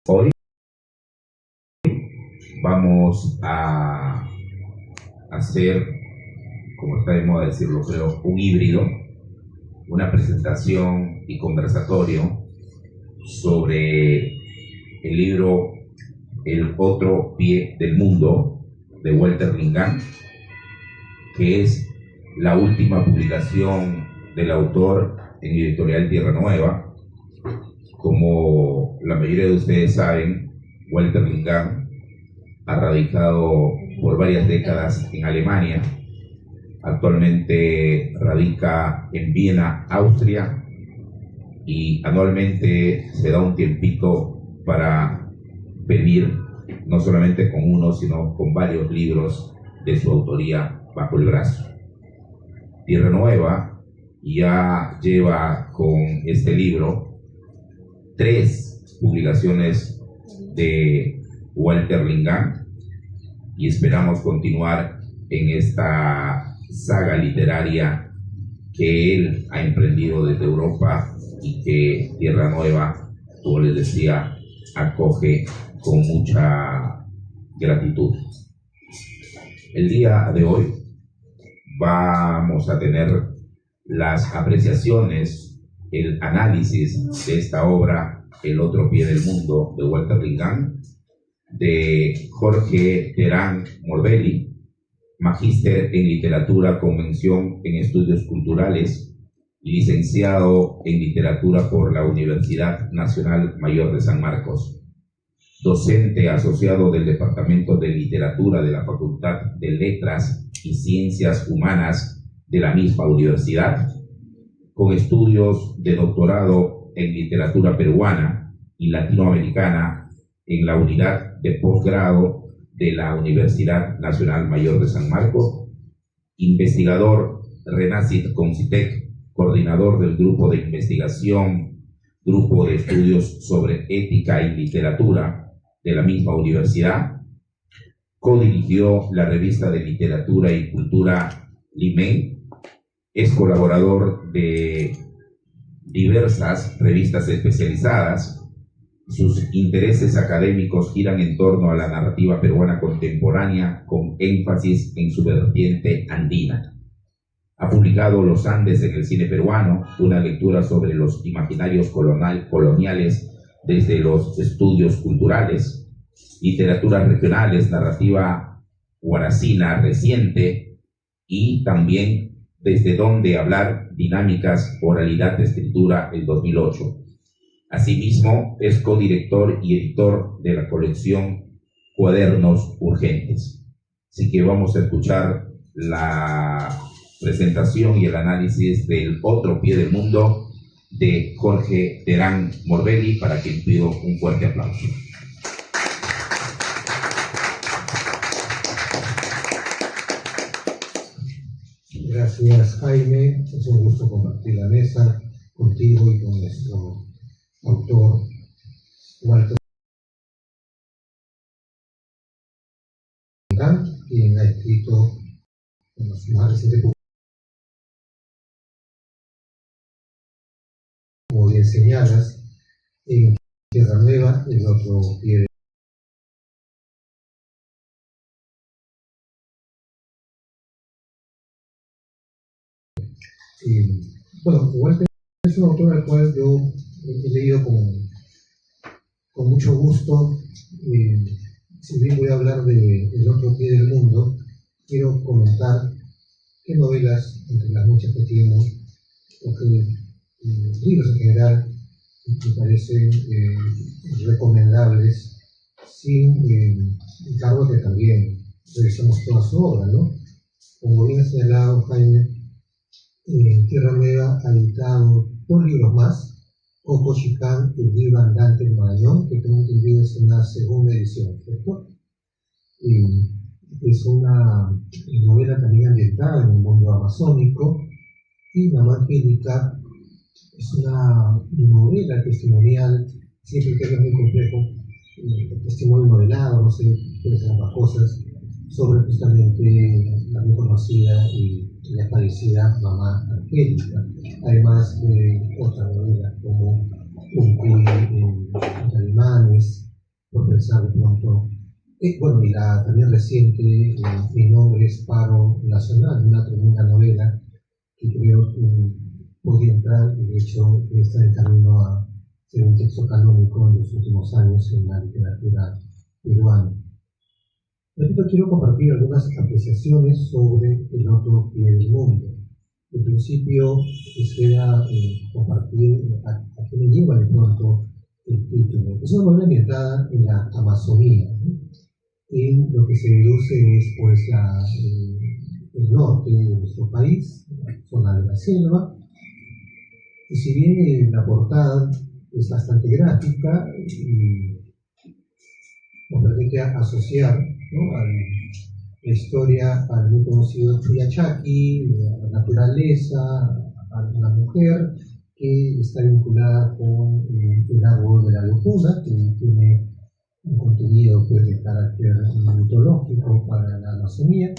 Hoy vamos a hacer, como está de moda decirlo, creo, un híbrido, una presentación y conversatorio sobre el libro El otro pie del mundo de Walter Ringán, que es la última publicación del autor en editorial Tierra Nueva. Como la mayoría de ustedes saben, Walter Ringán ha radicado por varias décadas en Alemania. Actualmente radica en Viena, Austria, y anualmente se da un tiempito para venir no solamente con uno, sino con varios libros de su autoría bajo el brazo. Tierra Nueva ya lleva con este libro 3 publicaciones de Walter Ringán y esperamos continuar en esta saga literaria que él ha emprendido desde Europa y que Tierra Nueva, como les decía, acoge con mucha gratitud. El día de hoy vamos a tener las apreciaciones, el análisis de esta obra, El otro pie del mundo, de Walter Ringán, de Jorge Terán Morbelli, magíster en literatura con mención en estudios culturales y licenciado en literatura por la Universidad Nacional Mayor de San Marcos, docente asociado del Departamento de Literatura de la Facultad de Letras y Ciencias Humanas de la misma universidad, con estudios de doctorado en literatura peruana y latinoamericana en la unidad de posgrado de la Universidad Nacional Mayor de San Marcos, investigador Renacit Concitec, coordinador del grupo de investigación, grupo de estudios sobre ética y literatura de la misma universidad, codirigió la revista de literatura y cultura Limen, es colaborador de diversas revistas especializadas. Sus intereses académicos giran en torno a la narrativa peruana contemporánea con énfasis en su vertiente andina. Ha publicado Los Andes en el cine peruano, una lectura sobre los imaginarios coloniales desde los estudios culturales, literaturas regionales, narrativa guaracina reciente y también Desde dónde hablar, dinámicas, oralidad, escritura, el 2008. Asimismo, es codirector y editor de la colección Cuadernos Urgentes. Así que vamos a escuchar la presentación y el análisis del Otro pie del mundo de Jorge Terán Morbelli, para quien pido un fuerte aplauso. Gracias, Jaime. Es un gusto compartir la mesa contigo y con nuestro autor Walter Ringán, quien ha escrito en los más recientes, como bien señalas, en Tierra Nueva, El otro pie del bueno, Walter es un autor al cual yo he leído con mucho gusto. Si bien voy a hablar de El otro pie del mundo, quiero comentar qué novelas, entre las muchas que tiene, o que libros en general, me parecen recomendables, sin encargo que también revisemos toda su obra, ¿no? Como bien ha señalado Jaime, Tierra Nueva ha editado 2 libros más, Coco Chicán, el libro andante del Marañón, que tengo entendido es una segunda edición, ¿cierto? Es una novela también ambientada en el mundo amazónico, y Mamá Angélica es una novela testimonial, siempre que es muy complejo, el testimonio novelado, no sé cuáles son las cosas, sobre justamente la muy conocida y la fallecida Mamá Angélica, además de otras novelas como Un cuy en alemanes, por pensar de pronto. Bueno, y la también reciente, Mi nombre es Paro Nacional, una tremenda novela que creo que podría entrar, y de hecho está en camino a ser un texto canónico en los últimos años en la literatura peruana. Repito, quiero compartir algunas apreciaciones sobre El otro pie del mundo. En principio, quisiera compartir a qué me lleva de pronto el título. Es una novela ambientada en la Amazonía, ¿no? En lo que se deduce es pues el norte de nuestro país, la zona de la selva, y si bien la portada es bastante gráfica y nos permite asociar, ¿no?, a la historia al muy conocido Chuyachaki, a la naturaleza, a la mujer que está vinculada con el árbol de la locura, que tiene un contenido pues, de carácter mitológico para la Amazonía.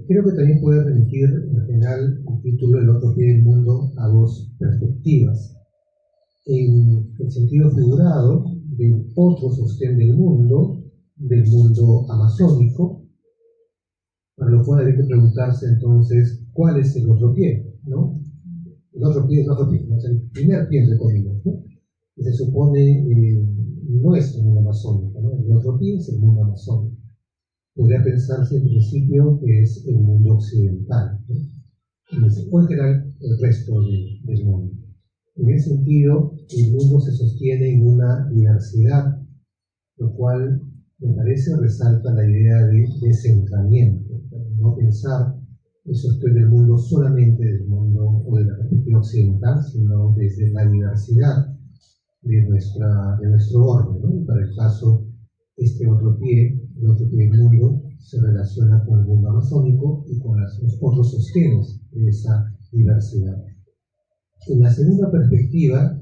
Creo que también puede remitir en general el título El otro pie del mundo a dos perspectivas. En el sentido figurado del otro sostén del mundo amazónico, para lo cual hay que preguntarse entonces cuál es el otro pie, ¿no? El otro pie, ¿no? Es el primer pie entre comillas, ¿no? Que se supone no es el mundo amazónico, ¿no? El otro pie es el mundo amazónico. Podría pensarse en principio que es el mundo occidental, ¿no? O en general el resto del mundo. En ese sentido, el mundo se sostiene en una diversidad, lo cual me parece resalta la idea de descentramiento, no pensar el sostén del mundo solamente del mundo o de la perspectiva occidental, sino desde la diversidad de nuestro orden, ¿no? Y para el caso, el otro pie del mundo se relaciona con el mundo amazónico y con los otros sostenes de esa diversidad. En la segunda perspectiva,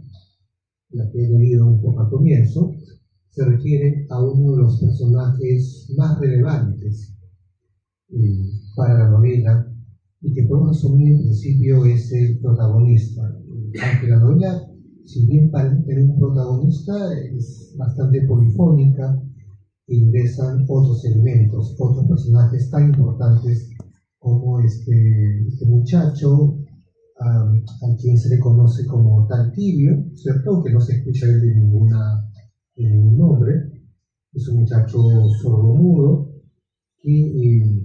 la que he leído un poco al comienzo, se refiere a uno de los personajes más relevantes para la novela y que podemos asumir en principio es el protagonista. Aunque la novela, si bien parece tener un protagonista, es bastante polifónica, ingresan otros elementos, otros personajes tan importantes como este muchacho, a quien se le conoce como Taltibio, ¿cierto? Que no se escucha él de ningún nombre. Es un muchacho sordomudo que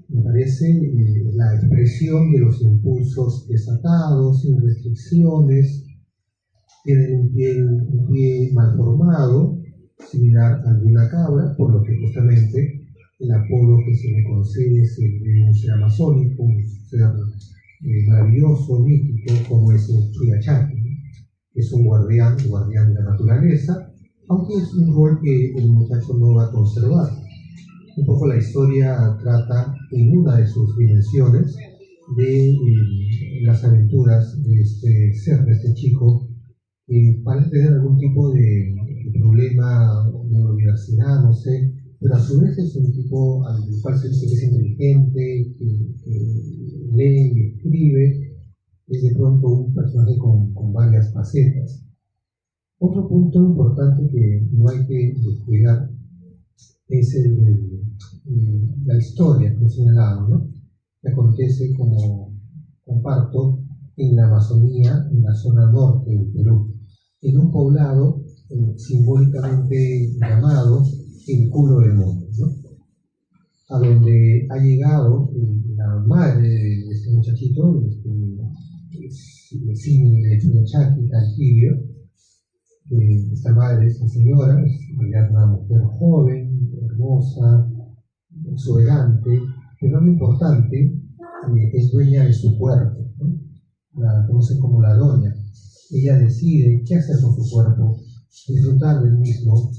me parece la expresión de los impulsos desatados, sin restricciones, tiene un pie mal formado, similar al de una cabra, por lo que justamente el apodo que se le concede es el de un ser amazónico, un ser maravilloso, mítico, como es el Chuyachaki. Es un guardián de la naturaleza, aunque es un rol que el muchacho no va a conservar. Un poco la historia trata en una de sus dimensiones de las aventuras de este ser, de este chico, que parece tener algún tipo de problema de universidad, no sé, pero a su vez es un tipo al cual se dice que es inteligente, que lee y escribe, es de pronto un personaje con varias facetas. Otro punto importante que no hay que descuidar es la historia que he señalado, ¿no? Que acontece, como comparto, en la Amazonía, en la zona norte del Perú, en un poblado simbólicamente llamado el culo del mundo, ¿no? A donde ha llegado la madre de este muchachito, Simi de Chuyachaki, Taltibio. Esta madre, esta señora, es una mujer joven, hermosa, exuberante, pero lo importante, es dueña de su cuerpo, ¿no? La conocen como la doña. Ella decide qué hacer con su cuerpo, disfrutar del mismo,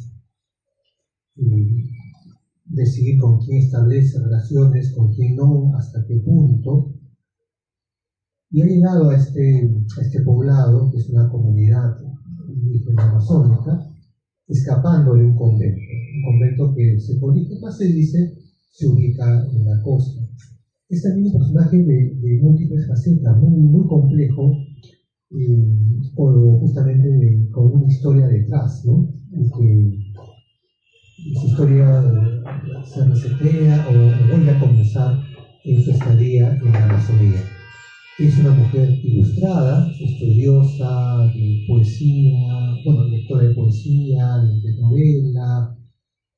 decidir con quién establece relaciones, con quién no, hasta qué punto. Y ha llegado a este poblado, que es una comunidad indígena amazónica, escapando de un convento que se dice se ubica en la costa. Es también un personaje de múltiples facetas, muy complejo, o justamente con una historia detrás, ¿no? en que su historia se resetea o vuelve a comenzar en su estadía en la Amazonía. Es una mujer ilustrada, estudiosa de poesía, bueno, lectora de poesía, de novela,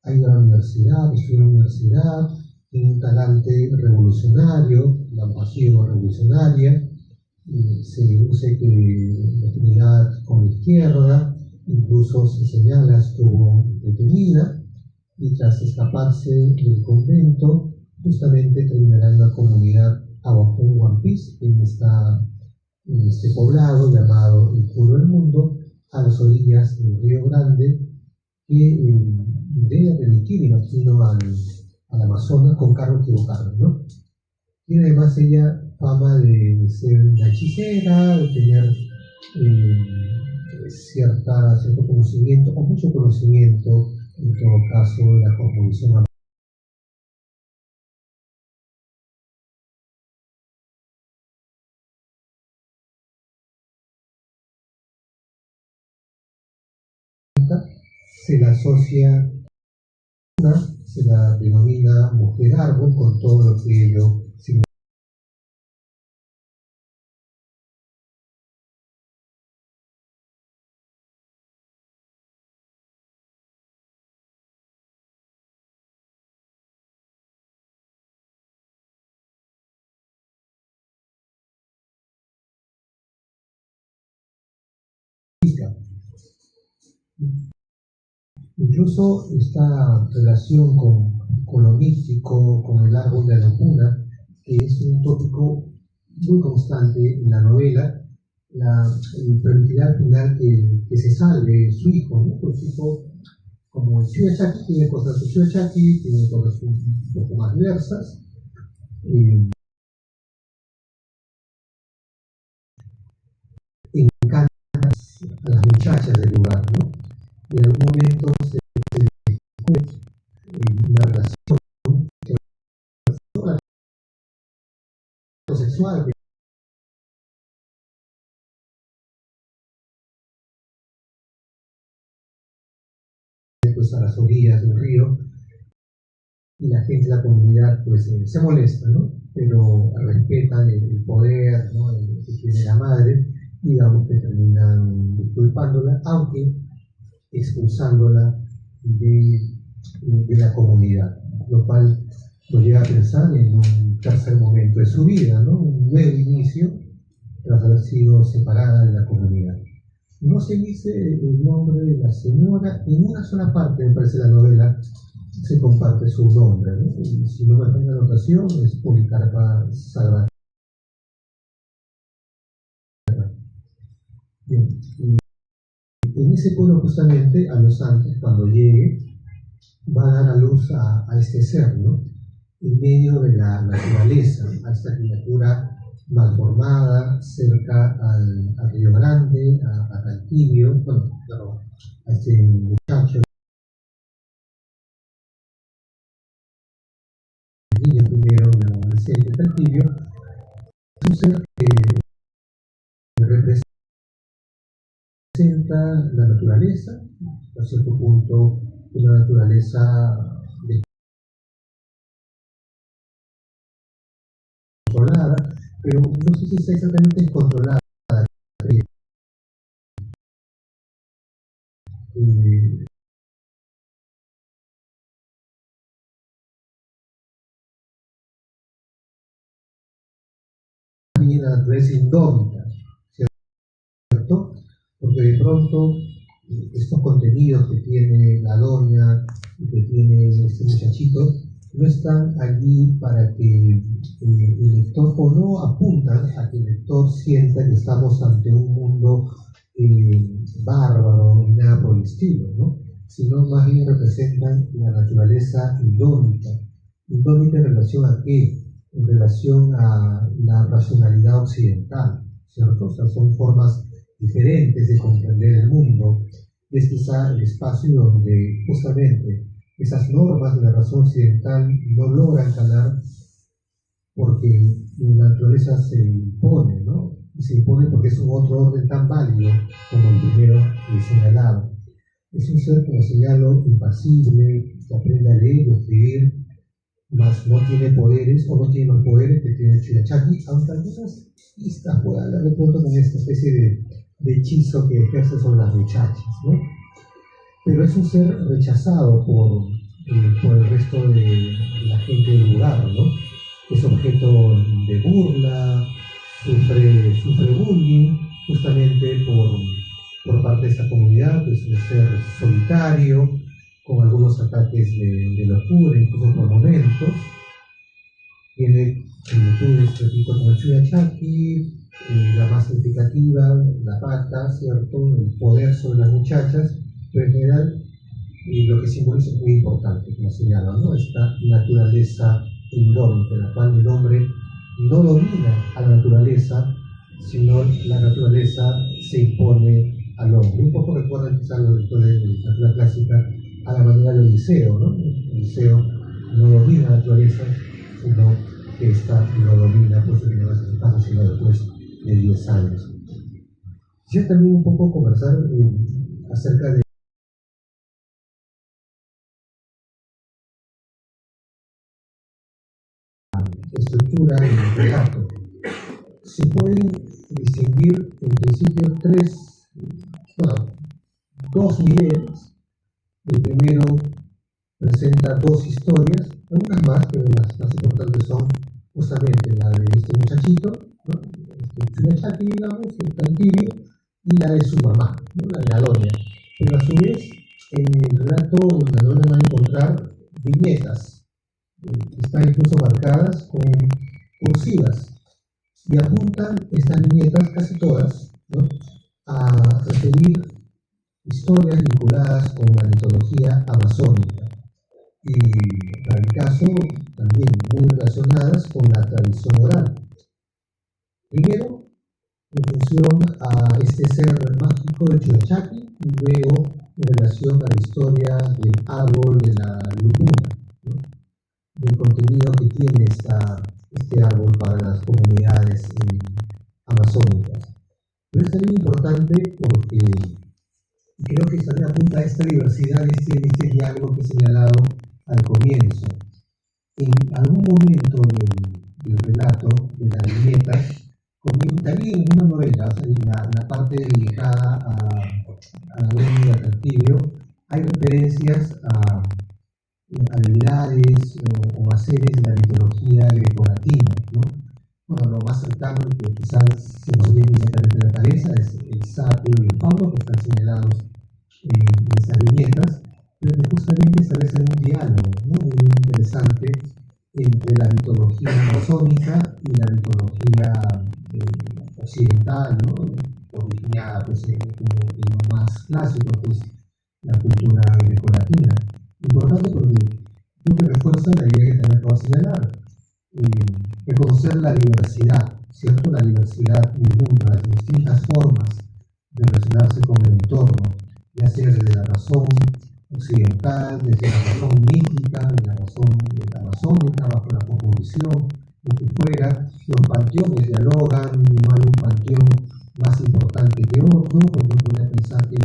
ha ido a la universidad, estudió en la universidad, tiene un talante revolucionario, la pasión revolucionaria, se deduce que la afinidad con la izquierda, incluso se señala estuvo detenida y tras escaparse del convento, justamente terminará en la comunidad Abajún Huampis, en este poblado llamado el Puro del Mundo, a las orillas del Río Grande, que debe remitir, imagino, al Amazonas con cargo equivocado, ¿no? Tiene además ella fama de ser una hechicera, de tener cierto conocimiento, o mucho conocimiento, en todo caso, de la cosmovisión amazónica. Se la asocia, se la denomina mujer árbol con todo lo que ello significa. Incluso esta relación con lo místico, con el árbol de la locura, que es un tópico muy constante en la novela, permitirá al final que se salve su hijo, ¿no? Porque su hijo, como el Chuyachaki, tiene cosas de Chuyachaki, tiene cosas un poco más diversas. Encanta a las muchachas del lugar, ¿no? Y en algún momento se descubre una relación sexual pues, a las orillas del río, y la gente de la comunidad pues se molesta, ¿no? Pero respetan el poder, ¿no? Que tiene la madre, y digamos que terminan disculpándola, aunque expulsándola de la comunidad, lo cual nos lleva a pensar en un tercer momento de su vida, ¿no? Un nuevo inicio tras haber sido separada de la comunidad. No se dice el nombre de la señora, en una sola parte, me parece, la novela se comparte su nombre, ¿no? Y si no me falla la anotación, es Policarpa Sagrada. Bien. En ese pueblo, justamente, años antes, cuando llegue, va a dar a luz a este ser, ¿no? En medio de la naturaleza, a esta criatura malformada, cerca al Río Grande, a Talquivio, bueno, a este muchacho, el niño primero, el adolescente Talquivio, es un ser que representa la naturaleza, a cierto punto una naturaleza descontrolada, pero no sé si está exactamente descontrolada. También la naturaleza indómita, ¿cierto? Porque de pronto estos contenidos que tiene la doña y que tiene este muchachito no están allí para que el lector, o no apuntan a que el lector sienta que estamos ante un mundo bárbaro y nada por el estilo, ¿no? Sino más bien representan la naturaleza indómita. ¿Indómita en relación a qué? En relación a la racionalidad occidental, ¿cierto? O sea, son formas diferentes de comprender el mundo. Es quizá el espacio donde justamente esas normas de la razón occidental no logran calar, porque la naturaleza se impone, ¿no? Y se impone porque es un otro orden tan válido como el primero señalado. Es un ser, como señalo, impasible, que aprende a leer y escribir, mas no tiene poderes o no tiene los poderes que tiene Chuyachaki, aunque algunas pistas puedan dar de pronto con esta especie de hechizo que ejerce sobre las muchachas, ¿no? Pero es un ser rechazado por el resto de la gente del lugar, ¿no? Es objeto de burla, sufre bullying justamente por parte de esta comunidad, que es un ser solitario, con algunos ataques de locura, incluso por momentos. Tiene similitudes, repito, con el Chuyachaki, la más significativa, la pata, ¿cierto? El poder sobre las muchachas, pero en general lo que simboliza es muy importante, como señalo, ¿no? Esta naturaleza indómita, en la cual el hombre no domina a la naturaleza, sino la naturaleza se impone al hombre. Un poco recuerdan quizás los lectores de literatura clásica a la manera de Odiseo, ¿no? Odiseo no domina la naturaleza, sino que ésta lo domina, pues que no hace su paso, sino después de 10 años. Quisiera también un poco conversar acerca de estructura del relato. Se pueden distinguir en principio dos niveles. El primero presenta dos historias, algunas más, pero las más importantes son justamente la de este muchachito, ¿no? Este Chuyachaki, digamos, el Tantirio, y la de su mamá, ¿no? La de la doña. Pero a su vez, en el relato, la doña va a encontrar viñetas, están incluso marcadas con cursivas, y apuntan estas viñetas, casi todas, ¿no? A referir historias vinculadas con la mitología amazónica y, para el caso, también muy relacionadas con la tradición oral. Primero, en función a este ser mágico de Chuyachaki, y luego en relación a la historia del árbol de la lupuna, ¿no? Del contenido que tiene este árbol para las comunidades amazónicas. Pero es también importante porque creo que también apunta a esta diversidad, este diálogo que he señalado al comienzo. En algún momento del relato, de la viñeta, también en una novela, o sea, en la parte dedicada a la doña y al Tantirio, hay referencias a habilidades o a seres de la mitología grecolatina, ¿no? Bueno, lo más cercano que quizás se nos viene inmediatamente a la cabeza es el sapio y el fauno, que están señalados en estas viñetas, pero que justamente establecen un diálogo, ¿no? Muy interesante entre la mitología amazónica y la mitología occidental, ¿no? Originada pues, en lo más clásico, que es la cultura grecolatina. Importante porque creo que refuerza la idea que también acabo de señalar. Reconocer la diversidad, ¿cierto? La diversidad del mundo, las distintas formas de relacionarse con el entorno, ya sea desde la razón occidental, desde la razón mítica, desde la razón amazónica, bajo la cosmovisión, lo que fuera. Los panteones dialogan, no hay un panteón más importante que otro, porque uno podría pensar que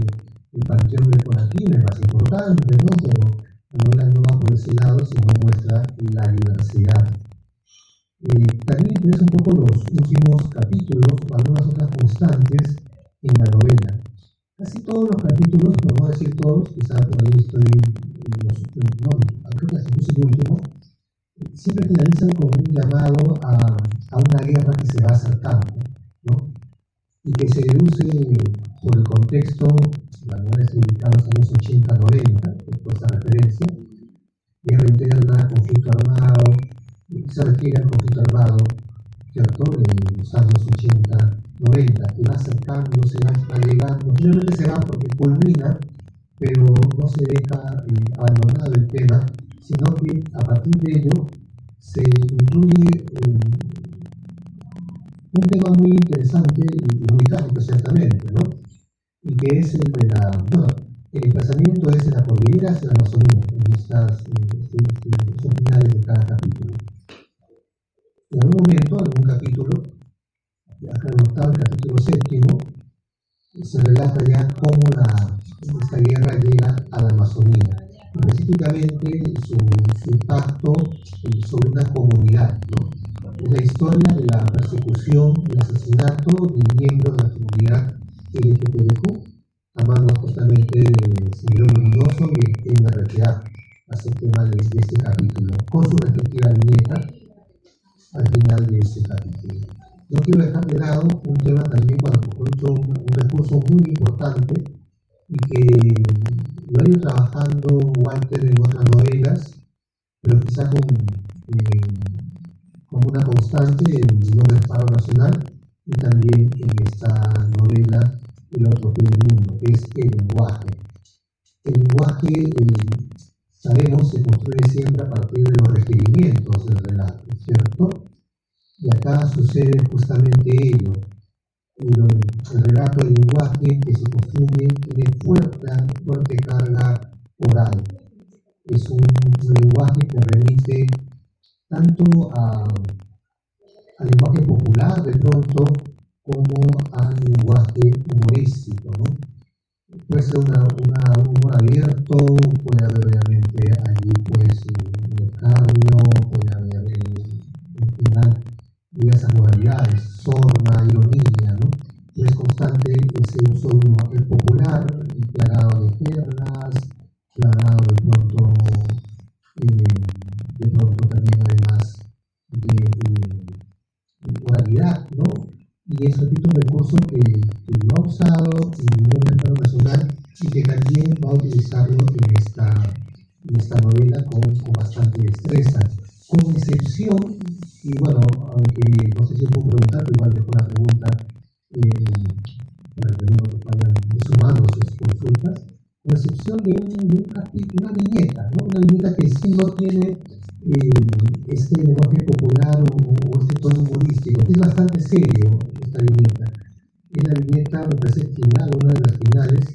el panteón grecolatino es más importante, ¿no? Pero la novela no va por ese lado, sino muestra la diversidad. También interesa un poco los últimos capítulos o algunas otras constantes en la novela. Casi todos los capítulos, por no decir todos, quizás por ahí estoy creo que hasta incluso el último, siempre finalizan con un llamado a una guerra que se va acercando, ¿no? Y que se deduce por el contexto. La novela está ubicada en los años 80-90, por esa referencia, guerra interna, conflicto armado, se refiere al conflicto armado, ¿cierto?, en los años 80-90, que va acercándose, va llegando, finalmente se va porque culmina, pero no se deja abandonado el tema, sino que a partir de ello se incluye un tema muy interesante y muy trágico, ciertamente, ¿no? Y que es el de el emplazamiento es en la cordillera hacia la Amazonía, en estas son finales de cada capítulo. En algún momento, en algún capítulo, acá en el octavo, el capítulo séptimo, se relata ya cómo esta guerra llega a la Amazonía, específicamente su impacto sobre una comunidad, ¿no? Es la historia de la persecución y el asesinato de miembros de la comunidad LGTBQ, a manos justamente de Sendero Luminoso y el MRTA, hace el tema de este capítulo, con su respectiva viñeta al final de este capítulo. No quiero dejar de lado un tema también, bueno, por otro, un recurso muy importante y que lo ha ido trabajando Walter en otras novelas, pero quizá como una constante en Mi nombre es Paro Nacional y también en esta novela El otro pie del mundo, que es el lenguaje. El lenguaje, sabemos, se construye siempre a partir de los requerimientos del relato, ¿cierto? Y acá sucede justamente ello. El relato del lenguaje que se construye tiene fuerte carga oral. Es un lenguaje que remite tanto al lenguaje popular de pronto como al lenguaje humorístico, ¿no? Puede ser un humor abierto, puede haber obviamente allí pues un escarnio, puede haber en final diversas modalidades, sorna, ironía, ¿no? Y es constante ese uso de un lenguaje popular, plagado de jergas, plagado de pronto también además de oralidad, ¿no? Y es, repito, un recurso que lo ha usado en el mercado nacional y que también va a utilizarlo en esta novela con bastante destreza, con excepción, y bueno, aunque no sé si os puedo preguntar, pero igual dejo la pregunta para que no vayan sumando sus consultas, con excepción de una viñeta, ¿no? Una viñeta que sí no tiene este lenguaje popular o este tono humorístico, que es bastante serio esta viñeta. Es la viñeta, me parece, final, una de las finales,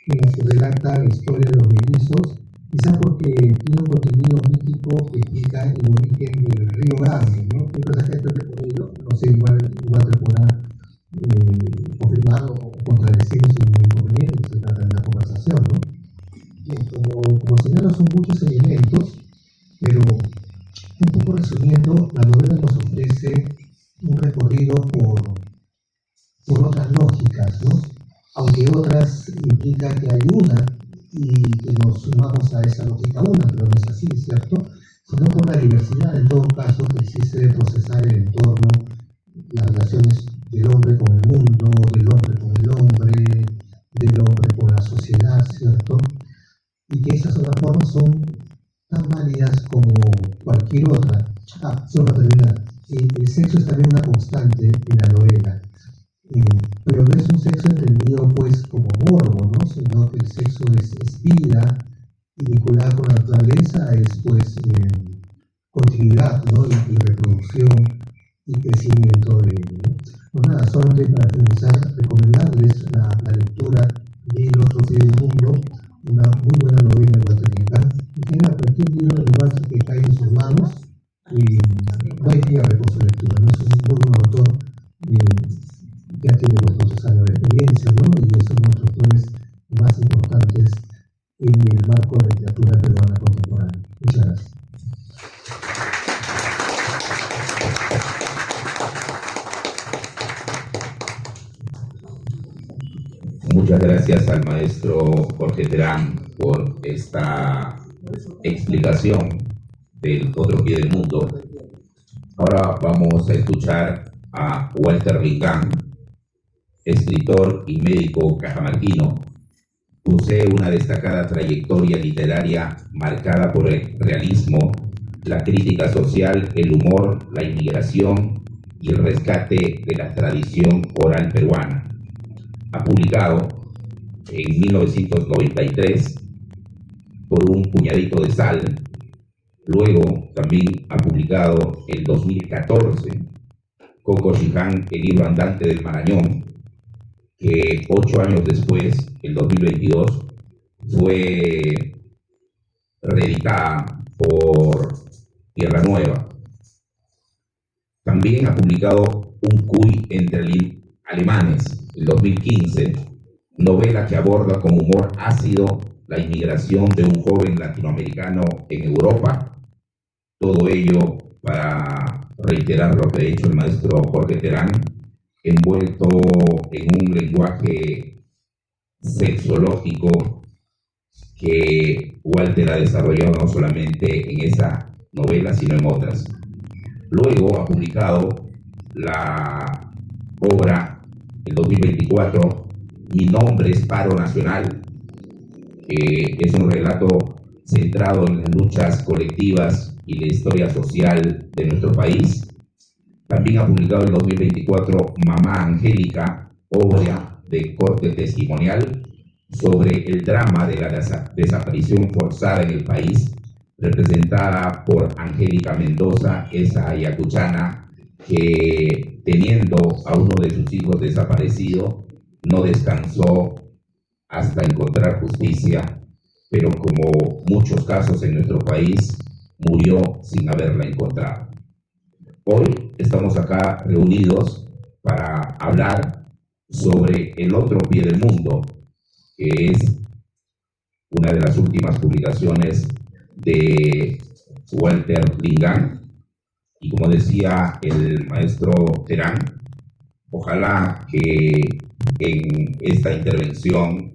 en la que relata la historia de los mellizos, quizá porque tiene un contenido mítico que explica el origen del Río Grande, ¿no? ¿Qué cosa que por ello? No sé, igual te podrá confirmar o contradecir sin ningún inconveniente, que se trata de la conversación, ¿no? Como señalo, son muchos elementos, pero un poco resumiendo, la novela nos ofrece un recorrido por otras lógicas, ¿no? Aunque otras implica que hay una y que nos sumamos a esa lógica una, pero no es así, ¿cierto? Sino por la diversidad, en todo caso, que existe de procesar el entorno, las relaciones del hombre con el mundo, del hombre con el hombre, del hombre con la sociedad, ¿cierto? Y que esas otras formas son tan válidas como cualquier otra. Solo para terminar, el sexo es también una constante en la novela, pero no es un sexo entendido pues como morbo, ¿no? Sino que el sexo es vida y vinculada con la naturaleza es pues continuidad, ¿no? Y reproducción y crecimiento de ello, ¿no? Pues nada, solamente para finalizar, recomendarles la lectura de El otro pie del mundo, una muy buena novela de Walter Inclán. En general, cualquier libro de Walter que caiga en sus manos, no hay pierde con su lectura, ¿no? Es un muy buen autor, ya tiene pues 12 años de experiencia, ¿no? Y es uno de los autores más importantes en el marco de la literatura peruana contemporánea. Muchas gracias. Muchas gracias al maestro Jorge Terán por esta explicación del otro pie del mundo. Ahora vamos a escuchar a Walter Rincán, escritor y médico cajamarquino. Posee una destacada trayectoria literaria marcada por el realismo, la crítica social, el humor, la inmigración y el rescate de la tradición oral peruana. Ha publicado en 1993 Por un puñadito de sal. Luego también ha publicado en 2014 Coco Chiján, el libro andante del Marañón, que 8 años después, en 2022, fue reeditada por Tierra Nueva. También ha publicado Un cuy entre alemanes, en 2015, novela que aborda con humor ácido la inmigración de un joven latinoamericano en Europa. Todo ello para reiterar lo que ha dicho el maestro Jorge Terán, envuelto en un lenguaje sexológico que Walter ha desarrollado no solamente en esa novela, sino en otras. Luego ha publicado la obra en 2024, Mi nombre es Paro Nacional, que es un relato centrado en las luchas colectivas y la historia social de nuestro país. También ha publicado en 2024 Mamá Angélica, obra de corte testimonial sobre el drama de la desaparición forzada en el país, representada por Angélica Mendoza, esa ayacuchana que, teniendo a uno de sus hijos desaparecido, no descansó hasta encontrar justicia, pero como muchos casos en nuestro país, murió sin haberla encontrado. Hoy estamos acá reunidos para hablar sobre El otro pie del mundo, que es una de las últimas publicaciones de Walter Lingán. Y como decía el maestro Terán, ojalá que en esta intervención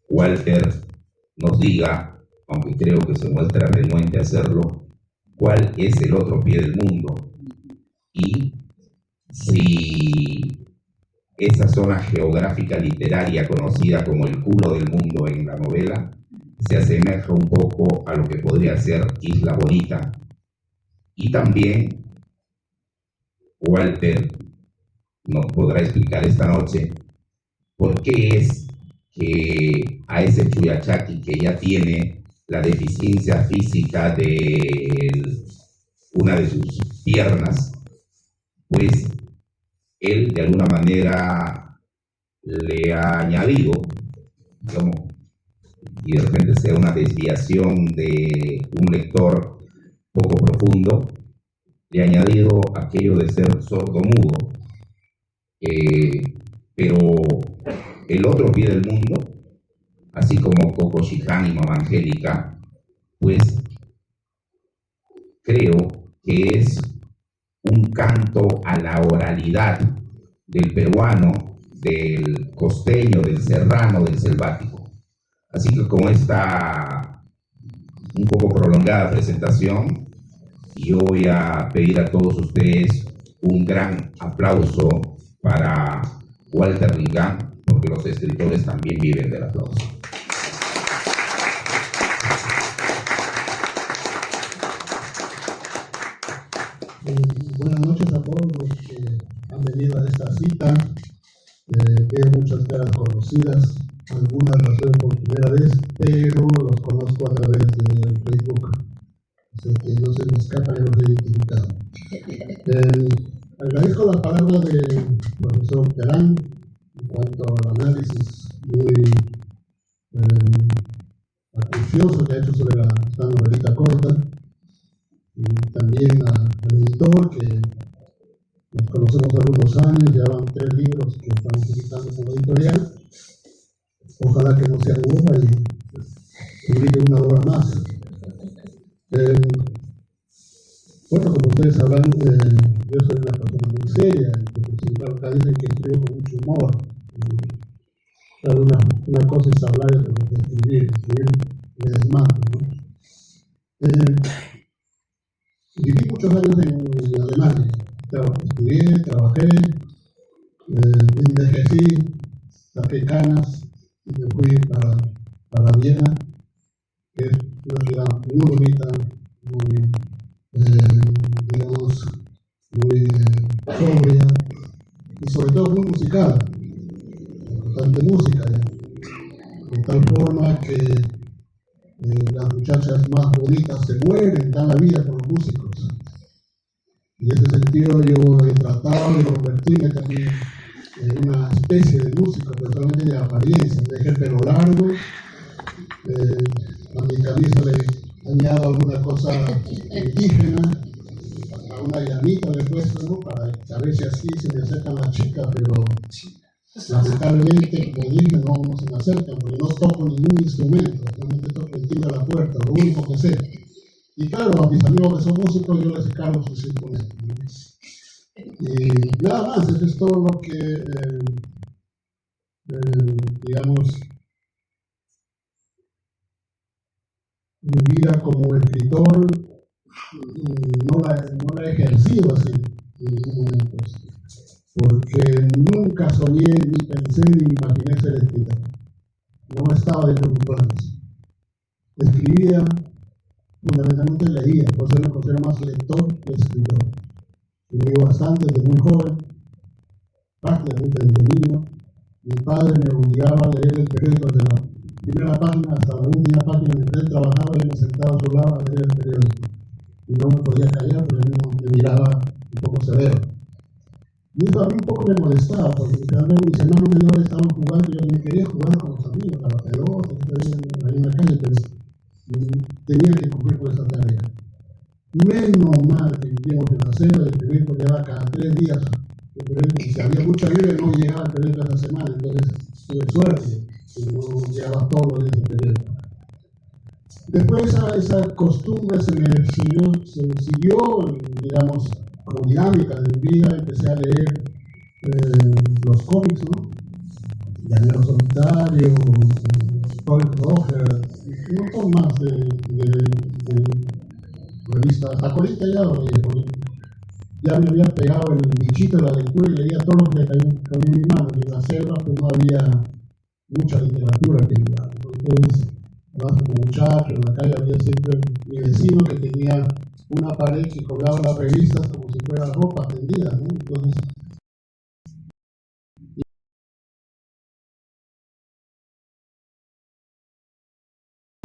Walter nos diga, aunque creo que se muestra renuente a hacerlo, cuál es el otro pie del mundo y si esa zona geográfica literaria conocida como el culo del mundo en la novela se asemeja un poco a lo que podría ser Isla Bonita. Y también Walter nos podrá explicar esta noche por qué es que a ese Chuyachaki, que ya tiene la deficiencia física de una de sus piernas, pues él de alguna manera le ha añadido, digamos, y de repente sea una desviación de un lector poco profundo, le ha añadido aquello de ser sordo-mudo. Pero el otro pie del mundo, así como Coco Shihan y Mamá Angélica, pues creo que es un canto a la oralidad del peruano, del costeño, del serrano, del selvático. Así que con esta un poco prolongada presentación, yo voy a pedir a todos ustedes un gran aplauso para Walter Lingán, porque los escritores también viven del aplauso. Buenas noches a todos los que han venido a esta cita. Veo muchas caras conocidas, algunas las veo por primera vez, pero los conozco a través de Facebook, así que no se me escapan y los he identificado. Agradezco las palabras del profesor Terán en cuanto al análisis muy acucioso que ha hecho sobre esta novelita corta, y también al editor, que nos conocemos algunos años, ya van 3 libros que estamos publicando en la editorial. Ojalá que no se aburra y publique una obra más. Bueno, como ustedes sabrán, yo soy una persona muy seria, y acá dicen que escribo con mucho humor. Una cosa es hablar y otra cosa es escribir me desmato, ¿no? Viví muchos años en Alemania. Estudié, trabajé, envejecí, saqué canas y me fui para Viena, que es una ciudad muy bonita, muy, digamos, muy sobria y sobre todo muy musical, bastante música ya, de tal forma que las muchachas más bonitas se mueren, dan la vida por los músicos. Y en ese sentido yo he tratado de convertirme también en una especie de músico, pero solamente de apariencia. Dejé el pelo largo, a mi camisa le añado alguna cosa indígena, a una llamita le he puesto, ¿no? Para saber si así se me acercan las chicas, pero Lamentablemente, como dije, no se me acercan porque no toco ningún instrumento, solamente toco el timbre de la puerta, lo único que sé. Y claro, a mis amigos que son músicos yo les encargo sus instrumentos, ¿no? Y nada más, eso es todo lo que, digamos, mi vida como escritor no la he ejercido así en ningún momento, porque nunca soñé, ni pensé, ni imaginé ser escritor. No estaba dentro de mis planes. Escribía, fundamentalmente leía, por eso me considero más lector que escritor. Leí bastante desde muy joven, prácticamente desde niño. Mi padre me obligaba a leer el periódico desde la primera página hasta la última página. Mientras él trabajaba, yo me sentaba a su lado a leer el periódico. Y no me podía callar, pero él me miraba un poco severo. Y eso a mí un poco me molestaba, porque mis hermanos menores estaban jugando y yo me quería jugar con los amigos, a la pelota, ahí en la calle, pero tenía que cumplir con esa tarea. Menos mal que vivíamos en la selva, el periódico llegaba cada 3 días. Y si había mucha lluvia, no llegaba el periódico esa semana, entonces tuve suerte que no llegaba todos los días el periódico. Después esa costumbre se siguió, digamos, como dinámica de mi vida. Empecé a leer los cómics, ¿no? Llanero Solitario, Paul Roger, un montón más de revistas. Acolita ya me había pegado el bichito de la lectura y leía todo lo que caía en mi mano. Y en la selva pues no había mucha literatura que leer, ¿no? Entonces, además como muchacho, en la calle había siempre mi vecino que tenía una pared que colgaba las revistas como si fuera ropa tendida, ¿no? Entonces,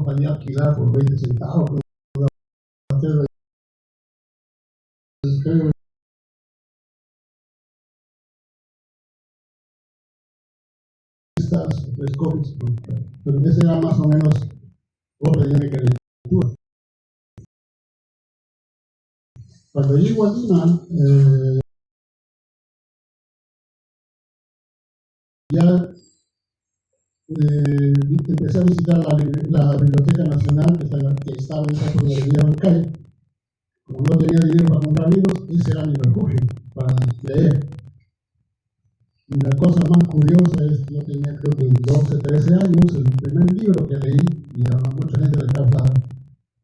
salía a alquilar por 20 centavos. Tres cómics, pero ese era más o menos otra dinámica de lectura. Cuando llego a Lima, ya empecé a visitar la Biblioteca Nacional que estaba en esa librería del calle. Como no tenía dinero para comprar libros, ese era mi refugio para leer. Y la cosa más curiosa es que yo tenía creo que 12, 13 años, el primer libro que leí, y a mucha gente le causa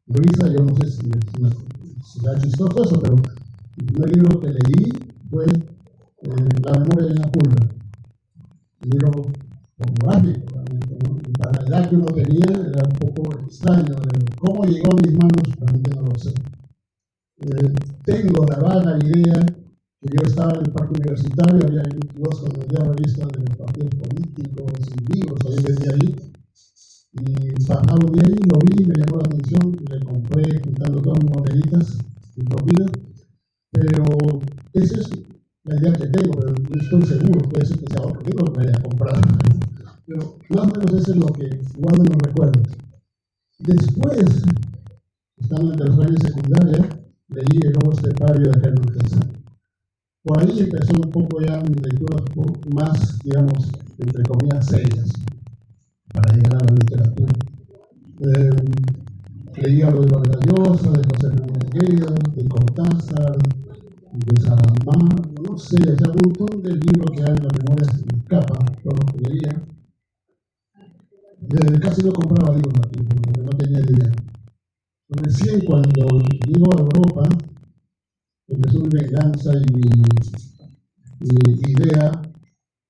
risa, yo no sé si será chistoso eso, pero el primer libro que leí fue La memoria de una pulga. Un libro pornográfico, realmente, ¿no? Y para la edad que uno tenía era un poco extraño, pero cómo llegó a mis manos realmente no lo sé. Tengo la vaga idea que yo estaba en el parque universitario, había un kiosco donde había revistas de los partidos políticos y libros, ahí vendía ahí. Y pasado de ahí lo vi, me llamó la atención, le compré juntando todas mis moneditas y propinas, pero esa es la idea que tengo, pero no estoy seguro, puede ser que sea otro libro que me haya comprado. Pero más o menos eso es lo que guardo en los recuerdos. Después, estando en tercer año de secundaria, leí El lobo estepario de Germán Hesse. Por ahí empezó un poco ya mi lectura más, digamos, entre comillas, serias, para llegar a la literatura. Leía lo de Vargas Llosa, de José Hernández, de Cortázar, de Saramago, no sé, o sea, un montón de libros que hay en la memoria se me escapa, todo lo que leía. Casi no compraba libros aquí, porque no tenía dinero. Recién cuando llego a Europa, empezó mi venganza y mi idea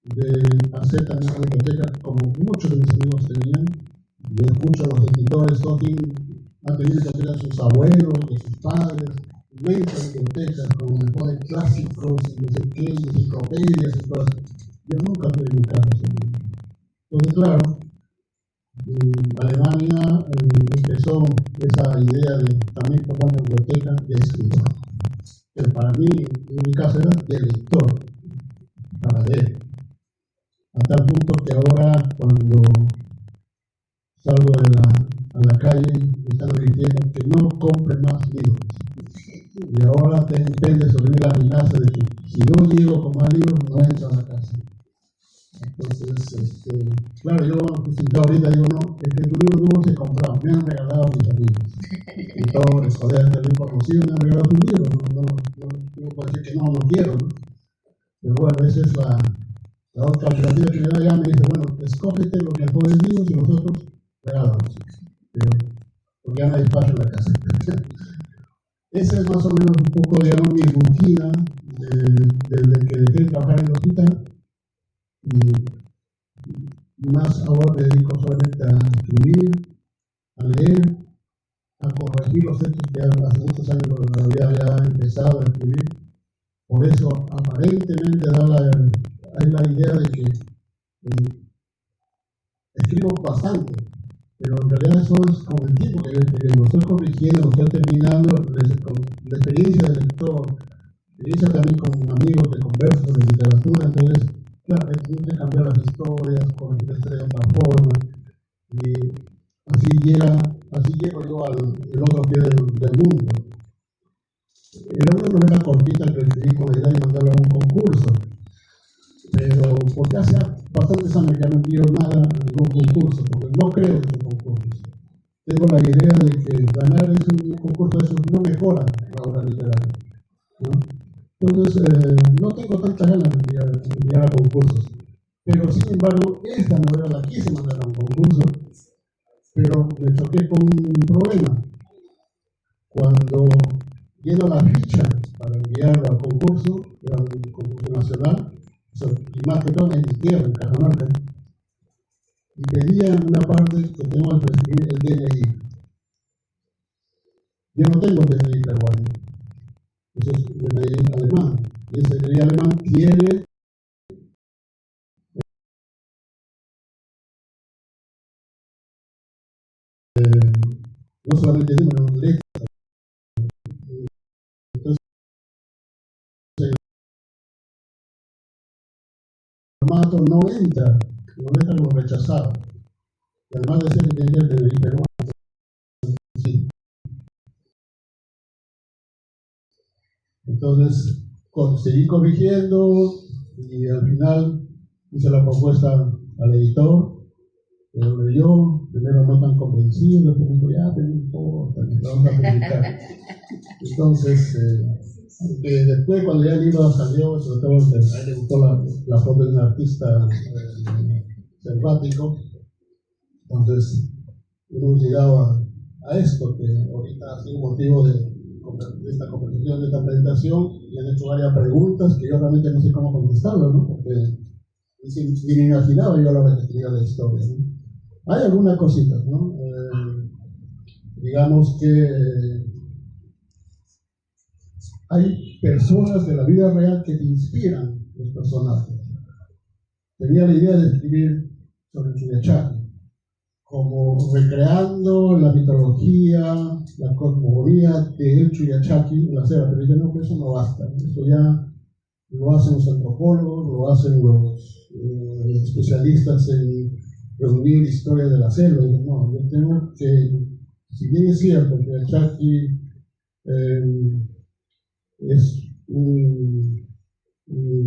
de hacer también una biblioteca como muchos de mis amigos tenían. Yo escucho a los escritores, todos han tenido bibliotecas de sus abuelos, de sus padres, inmensas bibliotecas con mejores clásicos y no sé qué, enciclopedias y cosas. Yo nunca tuve en mi casa. Entonces, claro, en Alemania empezó esa idea de también formar una biblioteca de escritor. Pero para mí, en mi caso, era de lector, para leer. A tal punto que ahora, cuando salgo a la calle, me están diciendo que no compre más libros. Y ahora depende sobre mí la amenaza de que si no llego con más libros, no entro a la casa. Entonces, claro, yo ahorita digo, no, es que tu libro no se comprado, me han regalado mis amigos. Y todos los colegas que lo he conocido me han regalado tu libro, no puedo decir que no quiero, ¿no? Pero bueno, esa es la otra alternativa que me da. Ya me dice, bueno, escógete lo que mejores libros y nosotros regalamos. Porque ya no hay espacio en la casa. Esa es más o menos un poco, digamos, mi rutina desde que dejé de trabajar en el hospital. Y más ahora me dedico solamente a escribir, a leer, a corregir los textos que hace muchos años no había ya empezado a escribir. Por eso aparentemente hay la idea de que escribo bastante, pero en realidad eso es con el tiempo que yo escribiendo, lo estoy corrigiendo, lo estoy terminando, con la experiencia del lector, experiencia también con amigos que converso de literatura. Entonces, claro, hay que cambiar las historias, corregir la historia de otra forma, y así llego yo al otro pie del mundo. Era una novela cortita que escribí con la idea de mandarla a un concurso, pero porque hace bastantes años que no envío nada a ningún concurso, porque no creo en los concursos. Tengo la idea de que ganar un concurso de esos no mejora la obra literaria, ¿no? Entonces, no tengo tantas ganas de enviar a concursos, pero sin embargo, esta novela la quise mandar a un concurso, pero me choqué con un problema. Cuando lleno la ficha para enviarlo al concurso, era un concurso nacional, y más que todo en mi tierra, en Cajamarca, y pedía una parte que tengo que prescribir el DNI. Yo no tengo DNI peruano, ese es el DNI alemán, y ese DNI alemán tiene no solamente número, letra. Entonces, el formato no entra como rechazado. Y además decía que tenía el DNI peruano. Sí. Entonces, seguí corrigiendo y al final hice la propuesta al editor, que lo leyó, primero no tan convencido, después dijo, ya, pero no importa, que vamos a publicar. Entonces, después cuando ya el libro salió, sobre todo a él le gustó la foto de un artista selvático. Entonces hemos llegado a esto, que ahorita ha sido motivo de esta conversación, de esta presentación, y han hecho varias preguntas que yo realmente no sé cómo contestarlas, ¿no? Porque ni me imaginaba yo la escribía la historia, ¿no? Hay algunas cositas, ¿no? Digamos que hay personas de la vida real que te inspiran los personajes. Tenía la idea de escribir sobre Chuyachaki, como recreando la mitología, la cosmogonía del Chuyachaki en la selva, pero yo no, que eso no basta, eso ya lo hacen los antropólogos, lo hacen los especialistas en reunir historias de la selva. Y no, yo tengo que, si bien es cierto que Chuyachaki es un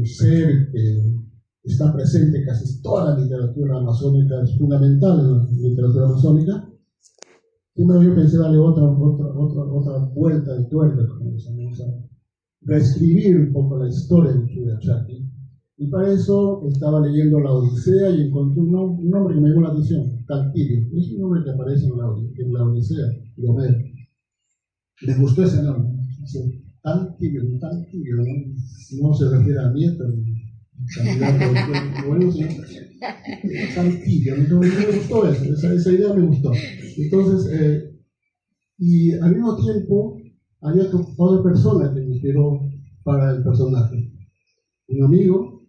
ser que está presente en casi toda la literatura amazónica, es fundamental en la literatura amazónica, siempre yo pensé darle otra vuelta de tuerca, como decimos, reescribir un poco la historia de Chuyachaki. Y para eso estaba leyendo la Odisea y encontré un nombre que me llamó la atención, Taltibio. Es un nombre que aparece en la Odisea de Homero. Me gustó ese nombre. Taltibio, no se refiere a nieto, bueno, sí. Taltibio, me gustó eso, esa idea me gustó. Entonces, y al mismo tiempo, había otra persona que me inspiró para el personaje. Un amigo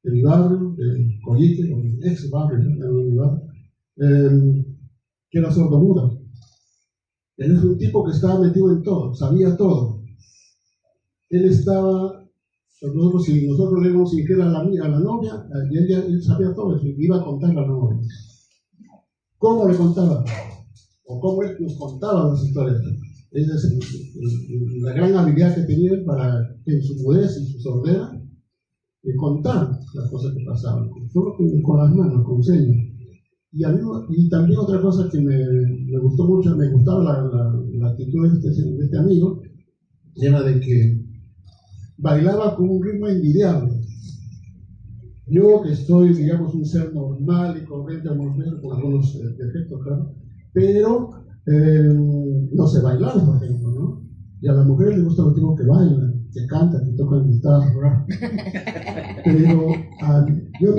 de mi barrio, de Coyique, o mi ex barrio, de mi barrio, que era sordomudo. Él es un tipo que estaba metido en todo, sabía todo. Él estaba, si nosotros le íbamos a dirigir a la novia, él sabía todo, iba a contar a la novia. ¿Cómo le contaba? O cómo él nos contaba las historias. Esa es la gran habilidad que tenía para, en su mudez y su sordera, contar las cosas que pasaban, solo con las manos, con señas. Y también otra cosa que me gustó mucho, me gustaba la actitud de este amigo, era de que bailaba con un ritmo envidiable. Yo que soy, digamos, un ser normal y corriente, con algunos defectos, claro, pero no sé bailar, por ejemplo, ¿no? Y a las mujeres les gusta los tipos que bailan, que cantan, que tocan guitarra, ¿verdad? Pero yo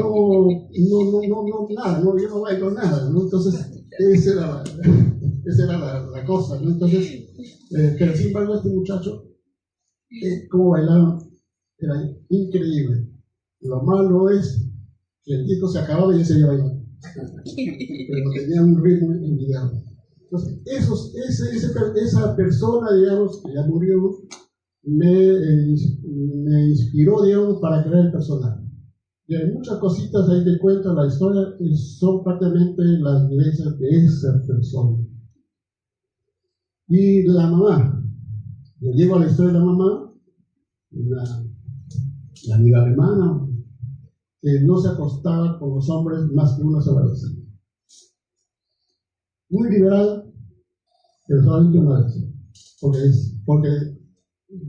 nada, no, yo no bailo nada, ¿no? Entonces, esa era la cosa, ¿no? Entonces, pero sin embargo, este muchacho, cómo bailaba, era increíble. Lo malo es que el disco se acababa y él seguía bailando, pero tenía un ritmo envidiable. Entonces, esa persona, digamos, que ya murió, me inspiró, digamos, para crear el personaje. Y hay muchas cositas ahí que cuenta la historia y son prácticamente las vivencias de esa persona. Y la mamá, yo llego a la historia de la mamá, la amiga alemana, que no se acostaba con los hombres más que una sola vez. Muy liberal, pero solamente una vez. Porque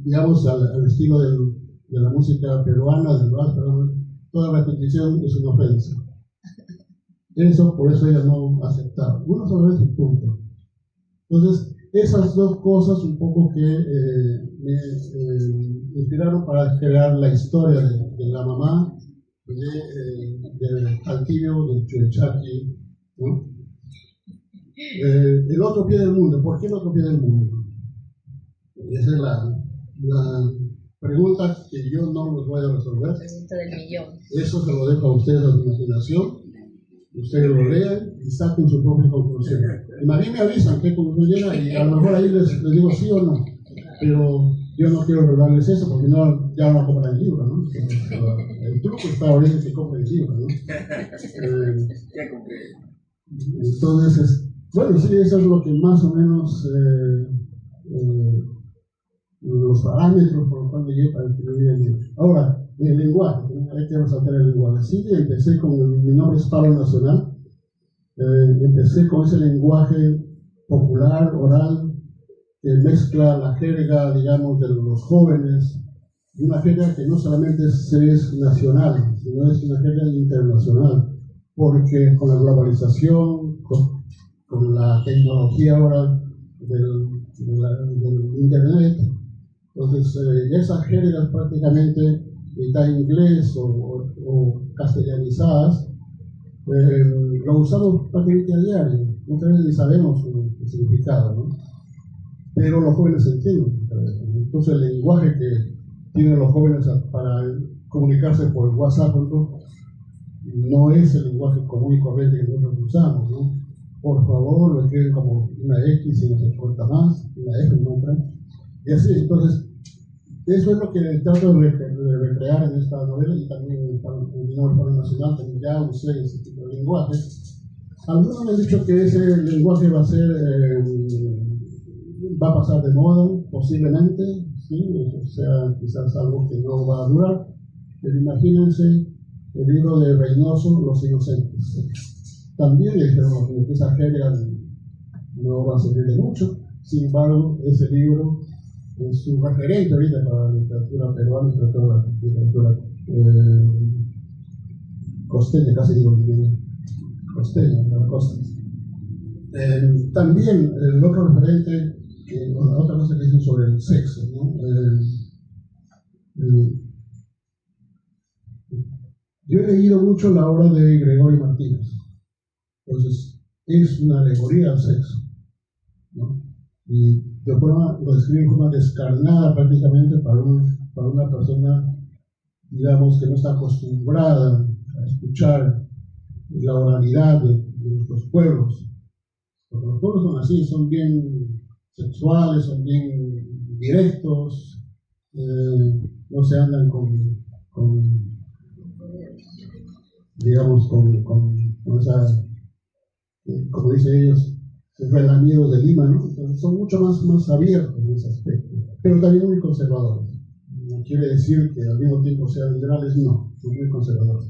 digamos, al estilo de la música peruana, del rap, toda repetición es una ofensa. Por eso ella no aceptaba. Una sola vez y punto. Entonces, esas dos cosas un poco que me inspiraron para crear la historia de la mamá, del Alquillo, del Chuechaqui, ¿no? El otro pie del mundo. ¿Por qué el otro pie del mundo? Esa es la pregunta que yo no los voy a resolver. La pregunta del millón. Eso se lo dejo a ustedes a su imaginación. Ustedes lo lean y saquen su propia conclusión. Y más bien me avisan qué conclusión llega y a lo mejor ahí les digo sí o no. Pero yo no quiero revelarles eso porque ya no compran el libro, ¿no? El truco está ahorita que compren el libro, ¿no? Entonces, bueno, sí, eso es lo que más o menos los parámetros por los cuales llegué para escribir el libro. Ahora, el lenguaje, hay que resaltar el lenguaje. Sí, empecé con mi nombre es Pablo Nacional, empecé con ese lenguaje popular, oral, que mezcla la jerga, digamos, de los jóvenes, y una jerga que no solamente es nacional, sino es una jerga internacional, porque con la globalización, con la tecnología ahora del internet, entonces esas jergas prácticamente mitad inglés o castellanizadas, lo usamos prácticamente a diario, muchas veces ni sabemos el significado, ¿no? Pero los jóvenes entienden. Entonces el lenguaje que tienen los jóvenes para comunicarse por WhatsApp no es el lenguaje común y corriente que nosotros usamos, ¿no? Por favor, lo escriben como una X y no se corta más, una F nombran, y así. Entonces, eso es lo que trato de recrear en esta novela y también en mi nombre Pablo Nacional, también ya usé ese tipo de lenguaje. Algunos me han dicho que ese lenguaje va a pasar de moda, posiblemente, ¿sí? O sea, quizás algo que no va a durar, pero imagínense el libro de Reynoso, Los Inocentes. También le dijeron que esa jerga no va a servir de mucho, sin embargo, ese libro es un referente ahorita para la literatura peruana, sobre todo la literatura costeña, casi digo costeña, de la costa. También el otro referente, otra cosa que dicen sobre el sexo, ¿no? Yo he leído mucho la obra de Gregorio Martínez, entonces es una alegoría al sexo, ¿no? Y lo describe de forma descarnada prácticamente para una persona, digamos, que no está acostumbrada a escuchar la oralidad de nuestros pueblos. Porque los pueblos son así, son bien sexuales, son bien directos, no se andan digamos, con esa, como dicen ellos, relamidos de Lima, ¿no? Entonces son mucho más abiertos en ese aspecto, pero también muy conservadores. quiere decir que al mismo tiempo sean liberales, no, son muy conservadores.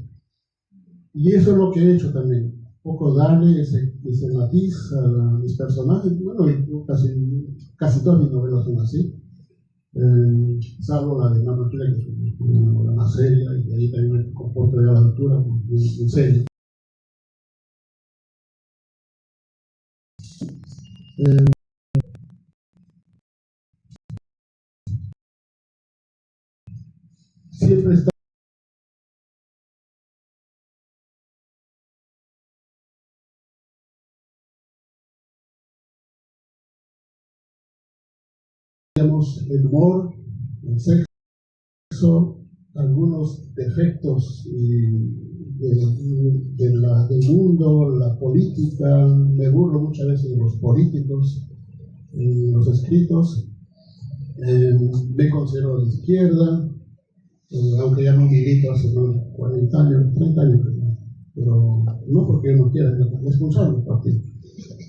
Y eso es lo que he hecho también, un poco darle ese matiz a mis personajes. Bueno, casi todas mis novelas son así, salvo la de Mama Tula, que es una novela más seria, y ahí también me comporto yo a la altura, muy serio. Siempre estamos el humor, el sexo, algunos defectos del mundo, la política. Me burlo muchas veces de los políticos, los escritos. Me considero de izquierda, aunque ya no milito hace más de 40 años, 30 años, pero no porque yo no quiera, me expulsaron del partido.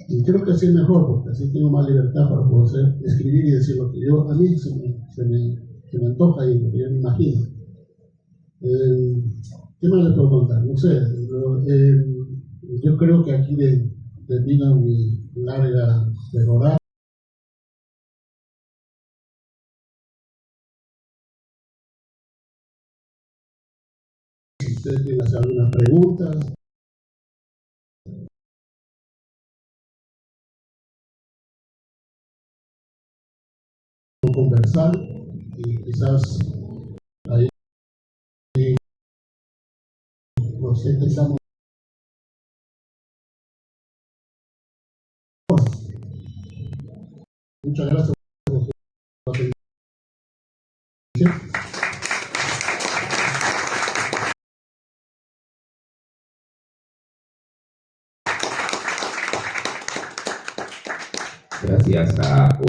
Y creo que así es mejor, porque así tengo más libertad para poder escribir y decir lo que yo, a mí se me antoja y lo que yo me imagino. ¿Qué más les puedo contar? No sé, yo creo que aquí termina mi larga perorata. Si ustedes quieren hacer algunas preguntas, conversar, y quizás ahí nos intentamos. Muchas gracias por su atención. Gracias a